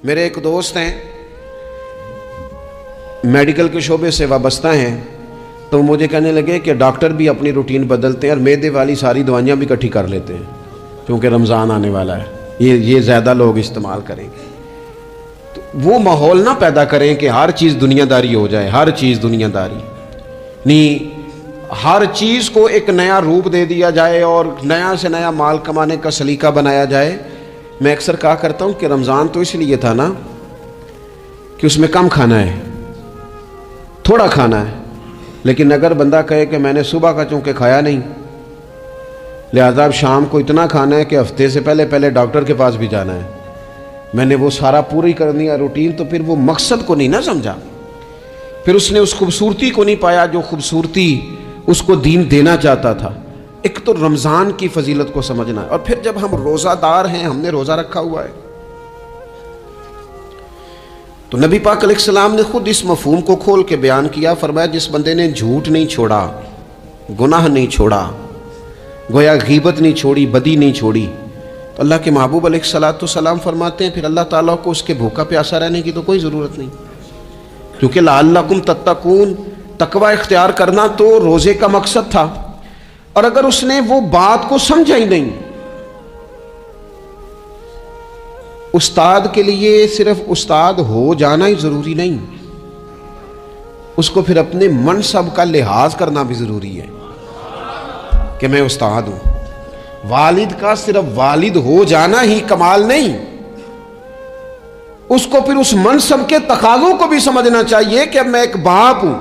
میرے ایک دوست ہیں، میڈیکل کے شعبے سے وابستہ ہیں، تو مجھے کہنے لگے کہ ڈاکٹر بھی اپنی روٹین بدلتے ہیں اور معدے والی ساری دوائیاں بھی اکٹھی کر لیتے ہیں کیونکہ رمضان آنے والا ہے، یہ زیادہ لوگ استعمال کریں گے۔ تو وہ ماحول نہ پیدا کریں کہ ہر چیز دنیا داری ہو جائے، ہر چیز دنیا داری نہیں، ہر چیز کو ایک نیا روپ دے دیا جائے اور نیا سے نیا مال کمانے کا سلیقہ بنایا جائے۔ میں اکثر کہا کرتا ہوں کہ رمضان تو اس لیے تھا نا کہ اس میں کم کھانا ہے، تھوڑا کھانا ہے، لیکن اگر بندہ کہے کہ میں نے صبح کا چونکہ کھایا نہیں لہذا اب شام کو اتنا کھانا ہے کہ ہفتے سے پہلے ڈاکٹر کے پاس بھی جانا ہے، میں نے وہ سارا پوری کر دیا روٹین، تو پھر وہ مقصد کو نہیں نہ سمجھا، پھر اس نے اس خوبصورتی کو نہیں پایا جو خوبصورتی اس کو دین دینا چاہتا تھا۔ ایک تو رمضان کی فضیلت کو سمجھنا ہے، اور پھر جب ہم روزہ دار ہیں، ہم نے روزہ رکھا ہوا ہے، تو نبی پاک علیہ السلام نے خود اس مفہوم کو کھول کے بیان کیا، فرمایا جس بندے نے جھوٹ نہیں چھوڑا، گناہ نہیں چھوڑا، گویا غیبت نہیں چھوڑی، بدی نہیں چھوڑی، تو اللہ کے محبوب علیہ الصلوۃ والسلام فرماتے ہیں پھر اللہ تعالیٰ کو اس کے بھوکا پیاسا رہنے کی تو کوئی ضرورت نہیں، کیونکہ لعلکم تتقون، تقوی اختیار کرنا تو روزے کا مقصد تھا، اور اگر اس نے وہ بات کو سمجھا ہی نہیں، استاد کے لیے صرف استاد ہو جانا ہی ضروری نہیں، اس کو پھر اپنے منصب کا لحاظ کرنا بھی ضروری ہے کہ میں استاد ہوں۔ والد کا صرف والد ہو جانا ہی کمال نہیں، اس کو پھر اس منصب کے تقاضوں کو بھی سمجھنا چاہیے کہ اب میں ایک باپ ہوں،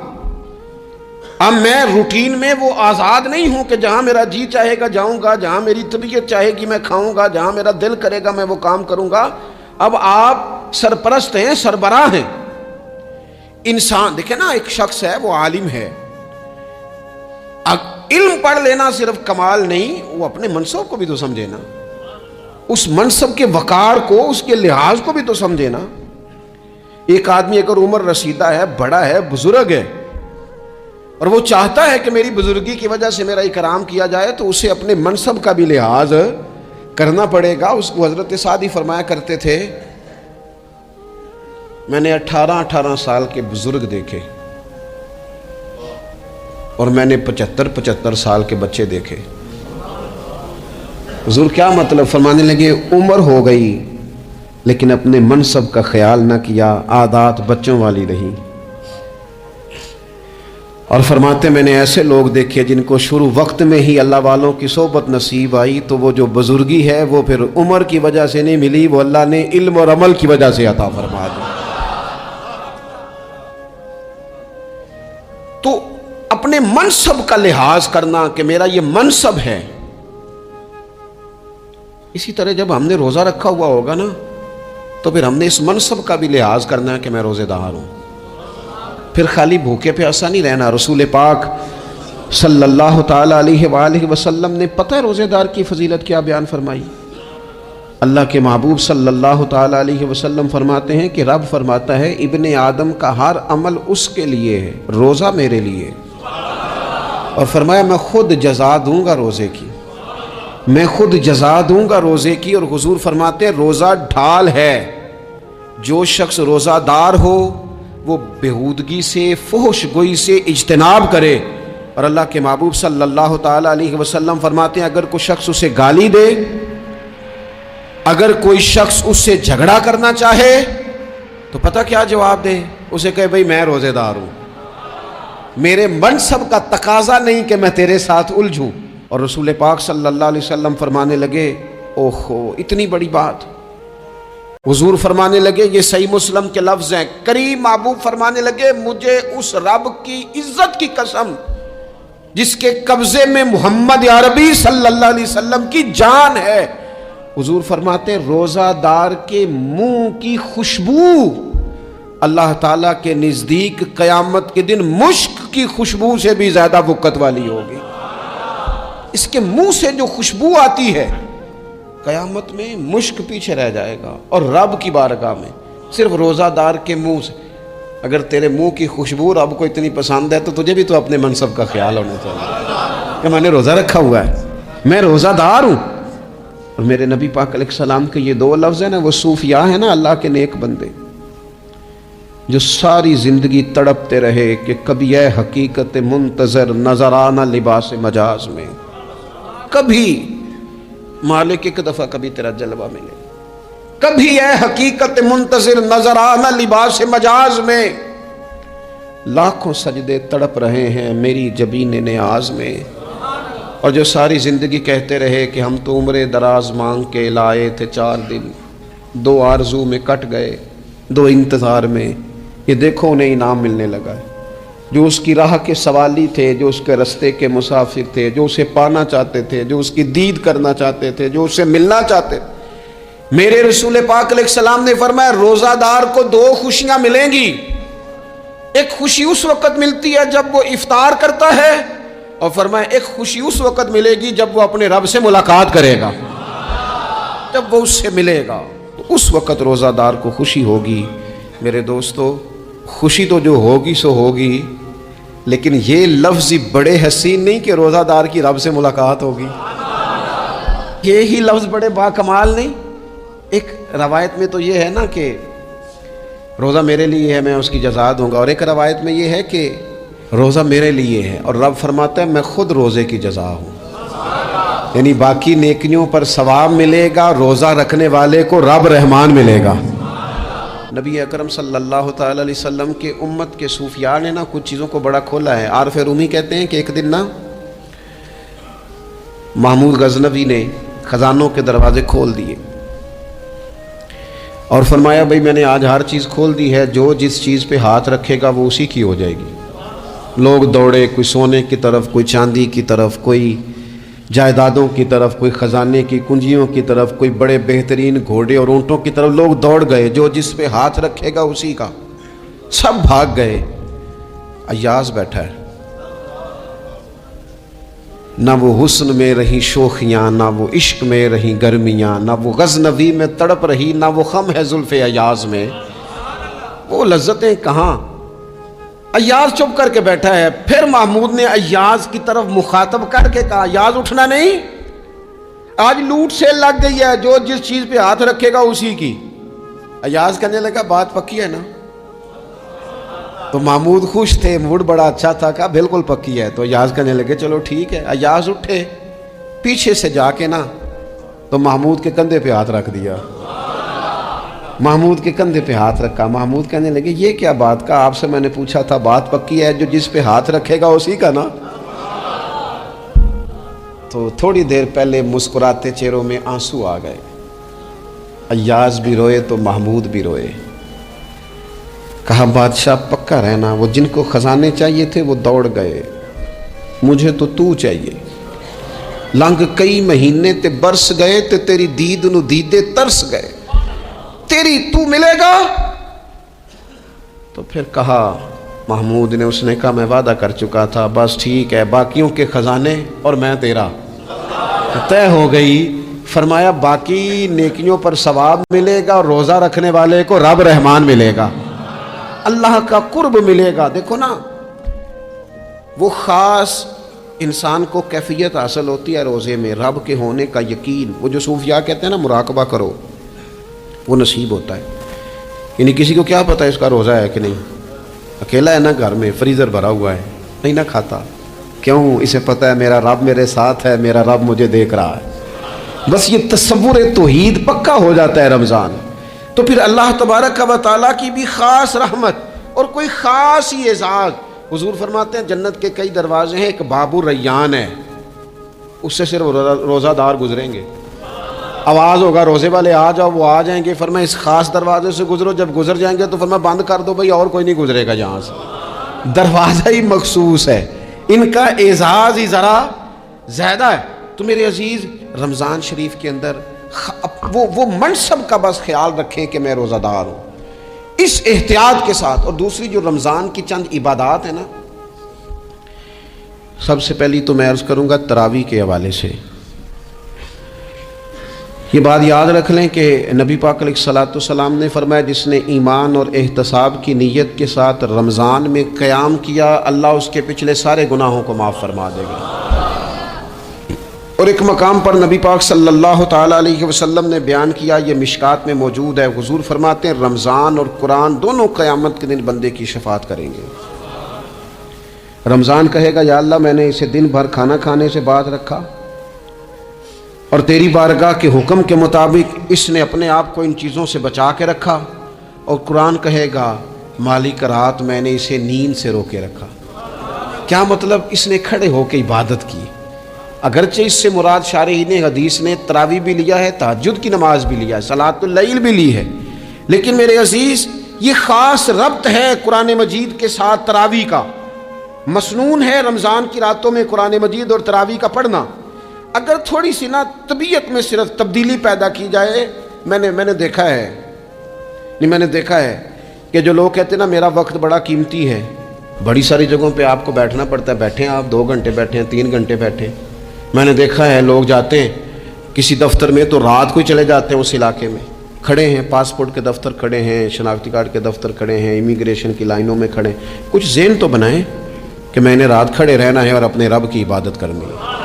اب میں روٹین میں وہ آزاد نہیں ہوں کہ جہاں میرا جی چاہے گا جاؤں گا، جہاں میری طبیعت چاہے گی میں کھاؤں گا، جہاں میرا دل کرے گا میں وہ کام کروں گا۔ اب آپ سرپرست ہیں، سربراہ ہیں۔ انسان دیکھیں نا، ایک شخص ہے وہ عالم ہے، علم پڑھ لینا صرف کمال نہیں، وہ اپنے منصب کو بھی تو سمجھے نا، اس منصب کے وقار کو، اس کے لحاظ کو بھی تو سمجھے نا۔ ایک آدمی اگر عمر رسیدہ ہے، بڑا ہے، بزرگ ہے، اور وہ چاہتا ہے کہ میری بزرگی کی وجہ سے میرا اکرام کیا جائے، تو اسے اپنے منصب کا بھی لحاظ کرنا پڑے گا۔ اس کو حضرت سعدی فرمایا کرتے تھے میں نے 18 سال کے بزرگ دیکھے اور میں نے 75 سال کے بچے دیکھے۔ حضور کیا مطلب؟ فرمانے لگے عمر ہو گئی لیکن اپنے منصب کا خیال نہ کیا، عادات بچوں والی رہی، اور فرماتے میں نے ایسے لوگ دیکھے جن کو شروع وقت میں ہی اللہ والوں کی صحبت نصیب آئی، تو وہ جو بزرگی ہے وہ پھر عمر کی وجہ سے نہیں ملی، وہ اللہ نے علم اور عمل کی وجہ سے عطا فرما دی۔ تو اپنے منصب کا لحاظ کرنا کہ میرا یہ منصب ہے۔ اسی طرح جب ہم نے روزہ رکھا ہوا ہوگا نا، تو پھر ہم نے اس منصب کا بھی لحاظ کرنا ہے کہ میں روزے دار ہوں، پھر خالی بھوکے پیاسا نہیں رہنا۔ رسول پاک صلی اللہ تعالی علیہ وآلہ وسلم نے پتہ ہے روزے دار کی فضیلت کیا بیان فرمائی؟ اللہ کے محبوب صلی اللہ تعالی علیہ وسلم فرماتے ہیں کہ رب فرماتا ہے ابن آدم کا ہر عمل اس کے لیے ہے، روزہ میرے لیے، اور فرمایا میں خود جزا دوں گا روزے کی، میں خود جزا دوں گا روزے کی۔ اور حضور فرماتے ہیں روزہ ڈھال ہے، جو شخص روزہ دار ہو وہ بےہودگی سے، فحش گوئی سے اجتناب کرے، اور اللہ کے محبوب صلی اللہ تعالی علیہ وسلم فرماتے ہیں اگر کوئی شخص اسے گالی دے، اگر کوئی شخص اس سے جھگڑا کرنا چاہے تو پتہ کیا جواب دے؟ اسے کہے بھئی میں روزے دار ہوں، میرے منصب کا تقاضا نہیں کہ میں تیرے ساتھ الجھوں۔ اور رسول پاک صلی اللہ علیہ وسلم فرمانے لگے اوہو اتنی بڑی بات، حضور فرمانے لگے یہ صحیح مسلم کے لفظ ہیں، کریم محبوب فرمانے لگے مجھے اس رب کی عزت کی قسم جس کے قبضے میں محمد عربی صلی اللہ علیہ وسلم کی جان ہے، حضور فرماتے ہیں روزہ دار کے منہ کی خوشبو اللہ تعالیٰ کے نزدیک قیامت کے دن مشک کی خوشبو سے بھی زیادہ وقت والی ہوگی۔ اس کے منہ سے جو خوشبو آتی ہے قیامت میں مشک پیچھے رہ جائے گا، اور رب کی بارگاہ میں صرف روزہ دار کے منہ سے، اگر تیرے منہ کی خوشبو رب کو اتنی پسند ہے تو تجھے بھی تو اپنے منصب کا خیال ہونا چاہیے کہ میں نے روزہ رکھا ہوا ہے، میں روزہ دار ہوں۔ اور میرے نبی پاک علیہ السلام کے یہ دو لفظ ہیں نا، وہ صوفیاء ہیں نا، اللہ کے نیک بندے جو ساری زندگی تڑپتے رہے کہ کبھی اے حقیقت منتظر نظر آنا لباس مجاز میں، کبھی مالک ایک دفعہ کبھی تیرا جلوہ ملے، کبھی اے حقیقت منتظر نظر آنا لباس مجاز میں، لاکھوں سجدے تڑپ رہے ہیں میری جبین نیاز میں، اور جو ساری زندگی کہتے رہے کہ ہم تو عمر دراز مانگ کے لائے تھے 4 دن، 2 آرزو میں کٹ گئے، 2 انتظار میں، یہ دیکھو انہیں انعام ملنے لگا ہے۔ جو اس کی راہ کے سوالی تھے، جو اس کے رستے کے مسافر تھے، جو اسے پانا چاہتے تھے، جو اس کی دید کرنا چاہتے تھے، جو اسے ملنا چاہتے تھے، میرے رسول پاک علیہ السلام نے فرمایا روزہ دار کو 2 خوشیاں ملیں گی۔ ایک خوشی اس وقت ملتی ہے جب وہ افطار کرتا ہے، اور فرمایا ایک خوشی اس وقت ملے گی جب وہ اپنے رب سے ملاقات کرے گا، جب وہ اس سے ملے گا تو اس وقت روزہ دار کو خوشی ہوگی۔ میرے دوستو، خوشی تو جو ہوگی سو ہوگی، لیکن یہ لفظ بڑے حسین نہیں کہ روزہ دار کی رب سے ملاقات ہوگی، یہی لفظ بڑے باکمال نہیں۔ ایک روایت میں تو یہ ہے نا کہ روزہ میرے لیے ہے، میں اس کی جزا دوں گا، اور ایک روایت میں یہ ہے کہ روزہ میرے لیے ہے اور رب فرماتا ہے میں خود روزے کی جزا ہوں، یعنی باقی نیکیوں پر ثواب ملے گا، روزہ رکھنے والے کو رب رحمان ملے گا۔ نبی اکرم صلی اللہ تعالی علیہ وسلم کے امت کے صوفیاء نے نا کچھ چیزوں کو بڑا کھولا ہے۔ عارف رومی کہتے ہیں کہ ایک دن نا محمود غزنوی نے خزانوں کے دروازے کھول دیے اور فرمایا بھئی میں نے آج ہر چیز کھول دی ہے، جو جس چیز پہ ہاتھ رکھے گا وہ اسی کی ہو جائے گی۔ لوگ دوڑے، کوئی سونے کی طرف، کوئی چاندی کی طرف، کوئی جائیدادوں کی طرف، کوئی خزانے کی کنجیوں کی طرف، کوئی بڑے بہترین گھوڑے اور اونٹوں کی طرف، لوگ دوڑ گئے، جو جس پہ ہاتھ رکھے گا اسی کا، سب بھاگ گئے۔ ایاز بیٹھا ہے، نہ وہ حسن میں رہی شوخیاں، نہ وہ عشق میں رہی گرمیاں، نہ وہ غزنوی میں تڑپ رہی، نہ وہ خم ہے زلف ایاز میں، وہ لذتیں کہاں۔ ایاز چپ کر کے بیٹھا ہے۔ پھر محمود نے ایاز کی طرف مخاطب کر کے کہا ایاز اٹھنا نہیں، آج لوٹ سے لگ گئی ہے، جو جس چیز پہ ہاتھ رکھے گا اسی کی۔ ایاز کہنے لگا بات پکی ہے نا؟ تو محمود خوش تھے، موڈ بڑا اچھا تھا، کہا بالکل پکی ہے۔ تو ایاز کہنے لگے چلو ٹھیک ہے۔ ایاز اٹھے، پیچھے سے جا کے نا تو محمود کے کندھے پہ ہاتھ رکھ دیا، محمود کے کندھے پہ ہاتھ رکھا۔ محمود کہنے لگے یہ کیا بات کا، آپ سے میں نے پوچھا تھا بات پکی ہے، جو جس پہ ہاتھ رکھے گا اسی کا نا۔ تو تھوڑی دیر پہلے مسکراتے چہروں میں آنسو آ گئے، ایاز بھی روئے تو محمود بھی روئے۔ کہا بادشاہ پکا رہنا، وہ جن کو خزانے چاہیے تھے وہ دوڑ گئے، مجھے تو چاہیے۔ لنگ کئی مہینے تے برس گئے تے تیری دید نو دیدے ترس گئے، تیری تو ملے گا۔ تو پھر کہا محمود نے، اس نے کہا میں وعدہ کر چکا تھا، بس ٹھیک ہے، باقیوں کے خزانے اور میں تیرا، طے ہو گئی۔ فرمایا باقی نیکیوں پر ثواب ملے گا، اور روزہ رکھنے والے کو رب رحمان ملے گا، اللہ کا قرب ملے گا۔ دیکھو نا، وہ خاص انسان کو کیفیت حاصل ہوتی ہے روزے میں، رب کے ہونے کا یقین۔ وہ جو صوفیاء کہتے ہیں نا مراقبہ کرو، وہ نصیب ہوتا ہے۔ یعنی کسی کو کیا پتہ اس کا روزہ ہے کہ نہیں، اکیلا ہے نا گھر میں، فریزر بھرا ہوا ہے، نہیں نہ کھاتا، کیوں؟ اسے پتہ ہے میرا رب میرے ساتھ ہے، میرا رب مجھے دیکھ رہا ہے۔ بس یہ تصور توحید پکا ہو جاتا ہے رمضان، تو پھر اللہ تبارک و تعالیٰ کی بھی خاص رحمت اور کوئی خاص ہی اعزاز۔ حضور فرماتے ہیں جنت کے کئی دروازے ہیں، ایک باب الریان ہے، اس سے صرف روزہ دار گزریں گے۔ آواز ہوگا روزے والے آ جاؤ، وہ آ جائیں گے، فرمایا اس خاص دروازے سے گزرو، جب گزر جائیں گے تو فرمایا بند کر دو بھائی، اور کوئی نہیں گزرے گا یہاں سے، دروازہ ہی مخصوص ہے، ان کا اعزاز ہی ذرا زیادہ ہے۔ تو میرے عزیز، رمضان شریف کے اندر وہ منصب کا بس خیال رکھیں کہ میں روزہ دار ہوں، اس احتیاط کے ساتھ۔ اور دوسری جو رمضان کی چند عبادات ہیں نا، سب سے پہلی تو میں عرض کروں گا تراویح کے حوالے سے، یہ بات یاد رکھ لیں کہ نبی پاک علیہ الصلوۃ والسلام نے فرمایا جس نے ایمان اور احتساب کی نیت کے ساتھ رمضان میں قیام کیا، اللہ اس کے پچھلے سارے گناہوں کو معاف فرما دے گا۔ اور ایک مقام پر نبی پاک صلی اللہ تعالیٰ علیہ وسلم نے بیان کیا، یہ مشکات میں موجود ہے، حضور فرماتے ہیں رمضان اور قرآن دونوں قیامت کے دن بندے کی شفاعت کریں گے۔ رمضان کہے گا یا اللہ میں نے اسے دن بھر کھانا کھانے سے باز رکھا اور تیری بارگاہ کے حکم کے مطابق اس نے اپنے آپ کو ان چیزوں سے بچا کے رکھا، اور قرآن کہے گا مالک رات میں نے اسے نیند سے روکے رکھا۔ کیا مطلب؟ اس نے کھڑے ہو کے عبادت کی، اگرچہ اس سے مراد شارحین حدیث نے تراویح بھی لیا ہے، تہجد کی نماز بھی لیا ہے، صلاۃ اللیل بھی لی ہے، لیکن میرے عزیز یہ خاص ربط ہے قرآن مجید کے ساتھ تراویح کا۔ مسنون ہے رمضان کی راتوں میں قرآن مجید اور تراویح کا پڑھنا۔ اگر تھوڑی سی نا طبیعت میں صرف تبدیلی پیدا کی جائے، میں نے دیکھا ہے کہ جو لوگ کہتے ہیں نا میرا وقت بڑا قیمتی ہے، بڑی ساری جگہوں پہ آپ کو بیٹھنا پڑتا ہے، بیٹھیں آپ 2 گھنٹے بیٹھیں 3 گھنٹے بیٹھیں۔ میں نے دیکھا ہے لوگ جاتے ہیں کسی دفتر میں تو رات کو ہی چلے جاتے ہیں، اس علاقے میں کھڑے ہیں، پاسپورٹ کے دفتر کھڑے ہیں، شناختی کارڈ کے دفتر کھڑے ہیں، امیگریشن کی لائنوں میں کھڑے ہیں۔ کچھ ذہن تو بنائیں کہ میں نے رات کھڑے رہنا ہے اور اپنے رب کی عبادت کرنی ہے۔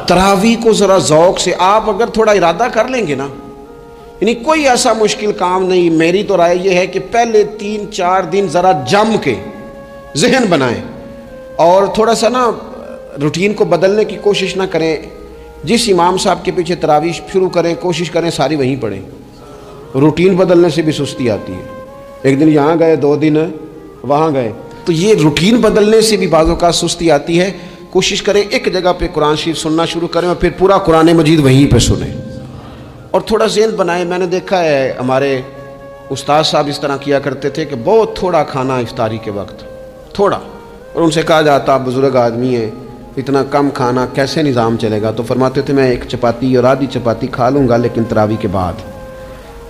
تراویح کو ذرا ذوق سے آپ اگر تھوڑا ارادہ کر لیں گے نا، یعنی کوئی ایسا مشکل کام نہیں، میری تو رائے یہ ہے کہ پہلے 3-4 دن ذرا جم کے ذہن بنائیں اور تھوڑا سا نا روٹین کو بدلنے کی کوشش نہ کریں۔ جس امام صاحب کے پیچھے تراویح شروع کریں کوشش کریں ساری وہیں پڑھیں۔ روٹین بدلنے سے بھی سستی آتی ہے، ایک دن یہاں گئے 2 دن وہاں گئے، تو یہ روٹین بدلنے سے بھی بعض اوقات سستی آتی ہے۔ کوشش کریں ایک جگہ پہ قرآن شریف سننا شروع کریں اور پھر پورا قرآن مجید وہیں پہ سنیں اور تھوڑا ذہن بنائیں۔ میں نے دیکھا ہے ہمارے استاد صاحب اس طرح کیا کرتے تھے کہ بہت تھوڑا کھانا افطاری کے وقت، تھوڑا، اور ان سے کہا جاتا آپ بزرگ آدمی ہیں اتنا کم کھانا کیسے نظام چلے گا؟ تو فرماتے تھے میں 1 چپاتی اور آدھی چپاتی کھا لوں گا لیکن تراویح کے بعد،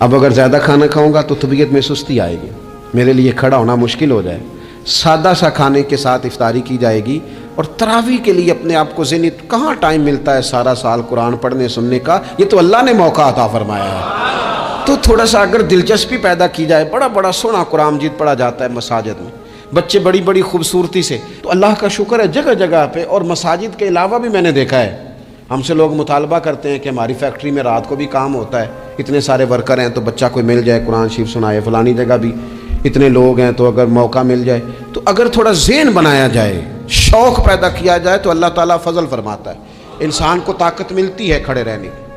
اب اگر زیادہ کھانا کھاؤں گا تو طبیعت میں سستی آئے گی، میرے لیے کھڑا ہونا مشکل ہو جائے۔ سادہ سا کھانے کے ساتھ افطاری کی جائے گی، اور تراویح کے لیے اپنے آپ کو ذہنی کہاں ٹائم ملتا ہے سارا سال قرآن پڑھنے سننے کا؟ یہ تو اللہ نے موقع عطا فرمایا ہے، تو تھوڑا سا اگر دلچسپی پیدا کی جائے، بڑا سونا قرآن مجید پڑھا جاتا ہے مساجد میں، بچے بڑی خوبصورتی سے، تو اللہ کا شکر ہے جگہ جگہ پہ، اور مساجد کے علاوہ بھی میں نے دیکھا ہے ہم سے لوگ مطالبہ کرتے ہیں کہ ہماری فیکٹری میں رات کو بھی کام ہوتا ہے، اتنے سارے ورکر ہیں تو بچہ کوئی مل جائے قرآن شریف سنائے، فلانی جگہ بھی اتنے لوگ ہیں تو اگر موقع مل جائے، تو اگر تھوڑا ذہن بنایا جائے، شوق پیدا کیا جائے تو اللہ تعالیٰ فضل فرماتا ہے، انسان کو طاقت ملتی ہے کھڑے رہنے کی۔